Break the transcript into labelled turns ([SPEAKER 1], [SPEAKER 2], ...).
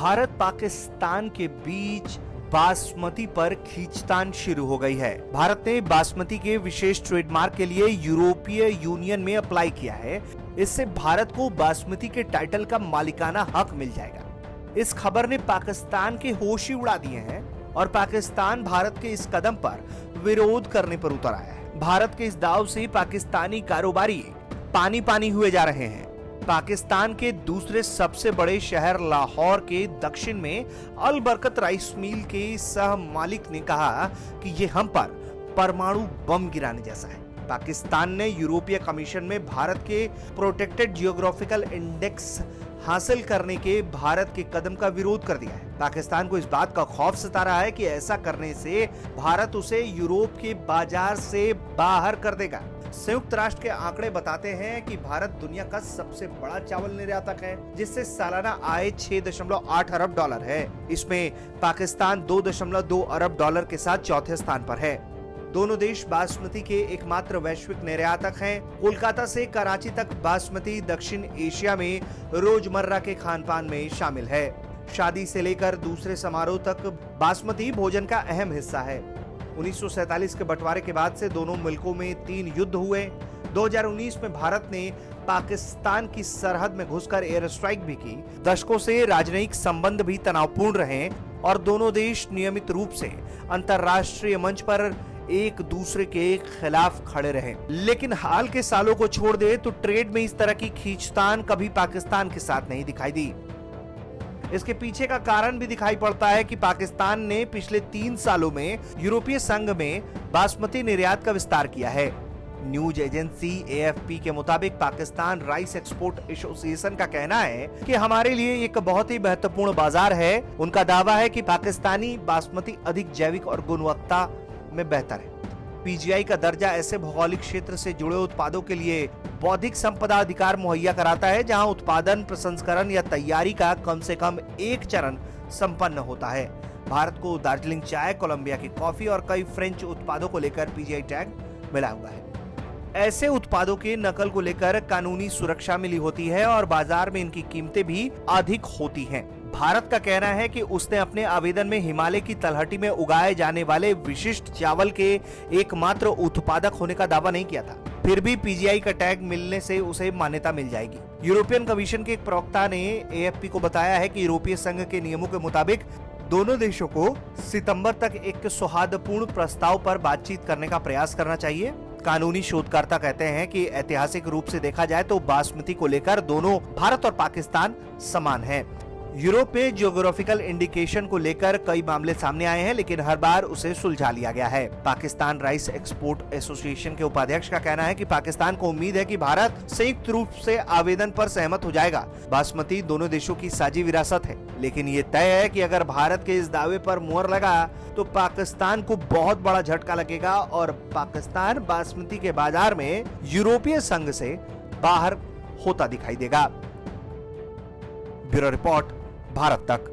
[SPEAKER 1] भारत पाकिस्तान के बीच बासमती पर खींचतान शुरू हो गई है। भारत ने बासमती के विशेष ट्रेडमार्क के लिए यूरोपीय यूनियन में अप्लाई किया है। इससे भारत को बासमती के टाइटल का मालिकाना हक मिल जाएगा। इस खबर ने पाकिस्तान के होश ही उड़ा दिए हैं और पाकिस्तान भारत के इस कदम पर विरोध करने पर उतर आया है। भारत के इस दाव से पाकिस्तानी कारोबारी पानी पानी हुए जा रहे हैं। पाकिस्तान के दूसरे सबसे बड़े शहर लाहौर के दक्षिण में अल बरकत राइस मिल के सह मालिक ने कहा कि ये हम पर परमाणु बम गिराने जैसा है। पाकिस्तान ने यूरोपीय कमीशन में भारत के प्रोटेक्टेड जियोग्राफिकल इंडेक्स हासिल करने के भारत के कदम का विरोध कर दिया है। पाकिस्तान को इस बात का खौफ सता रहा है कि ऐसा करने से भारत उसे यूरोप के बाजार से बाहर कर देगा। संयुक्त राष्ट्र के आंकड़े बताते हैं कि भारत दुनिया का सबसे बड़ा चावल निर्यातक है, जिससे सालाना आय 6.8 अरब डॉलर है। इसमें पाकिस्तान 2.2 अरब डॉलर के साथ चौथे स्थान पर है। दोनों देश बासमती के एकमात्र वैश्विक निर्यातक हैं। कोलकाता से कराची तक बासमती दक्षिण एशिया में रोजमर्रा के खानपान में शामिल है। शादी से लेकर दूसरे समारोह तक बासमती भोजन का अहम हिस्सा है। 1947 के बंटवारे के बाद से दोनों मुल्कों में 3 युद्ध हुए। 2019 में भारत ने पाकिस्तान की सरहद में घुसकर एयर स्ट्राइक भी की। दशकों से राजनयिक संबंध भी तनावपूर्ण रहे और दोनों देश नियमित रूप से अंतर्राष्ट्रीय मंच पर एक दूसरे के खिलाफ खड़े रहे। लेकिन हाल के सालों को छोड़ दे तो ट्रेड में इस तरह की खींचतान कभी पाकिस्तान के साथ नहीं दिखाई दी। इसके पीछे का कारण भी दिखाई पड़ता है कि पाकिस्तान ने पिछले 3 सालों में यूरोपीय संघ में बासमती निर्यात का विस्तार किया है। न्यूज एजेंसी AFP के मुताबिक पाकिस्तान राइस एक्सपोर्ट एसोसिएशन का कहना है कि हमारे लिए एक बहुत ही महत्वपूर्ण बाजार है। उनका दावा है कि पाकिस्तानी बासमती अधिक जैविक और गुणवत्ता में बेहतर है। PGI का दर्जा ऐसे भौगोलिक क्षेत्र से जुड़े उत्पादों के लिए बौद्धिक संपदा अधिकार मुहैया कराता है जहां उत्पादन, प्रसंस्करण या तैयारी का कम से कम एक चरण संपन्न होता है। भारत को दार्जिलिंग चाय, कोलंबिया की कॉफी और कई फ्रेंच उत्पादों को लेकर PGI टैग मिला हुआ है। ऐसे उत्पादों के नकल को लेकर कानूनी सुरक्षा मिली होती है और बाजार में इनकी कीमतें भी अधिक होती हैं। भारत का कहना है कि उसने अपने आवेदन में हिमालय की तलहटी में उगाए जाने वाले विशिष्ट चावल के एकमात्र उत्पादक होने का दावा नहीं किया था। फिर भी PGI का टैग मिलने से उसे मान्यता मिल जाएगी। यूरोपियन कमीशन के एक प्रवक्ता ने AFP को बताया है कि यूरोपीय संघ के नियमों के मुताबिक दोनों देशों को सितंबर तक एक सौहार्दपूर्ण प्रस्ताव पर बातचीत करने का प्रयास करना चाहिए। कानूनी शोधकर्ता कहते हैं कि ऐतिहासिक रूप से देखा जाए तो बासमती को लेकर दोनों भारत और पाकिस्तान समान हैं। यूरोप में जियोग्राफिकल इंडिकेशन को लेकर कई मामले सामने आए हैं, लेकिन हर बार उसे सुलझा लिया गया है। पाकिस्तान राइस एक्सपोर्ट एसोसिएशन के उपाध्यक्ष का कहना है कि पाकिस्तान को उम्मीद है कि भारत संयुक्त रूप से आवेदन पर सहमत हो जाएगा। बासमती दोनों देशों की साझी विरासत है, लेकिन ये तय है कि अगर भारत के इस दावे पर मुहर लगा तो पाकिस्तान को बहुत बड़ा झटका लगेगा और पाकिस्तान बासमती के बाजार में यूरोपीय संघ से बाहर होता दिखाई देगा। ब्यूरो रिपोर्ट, भारत तक।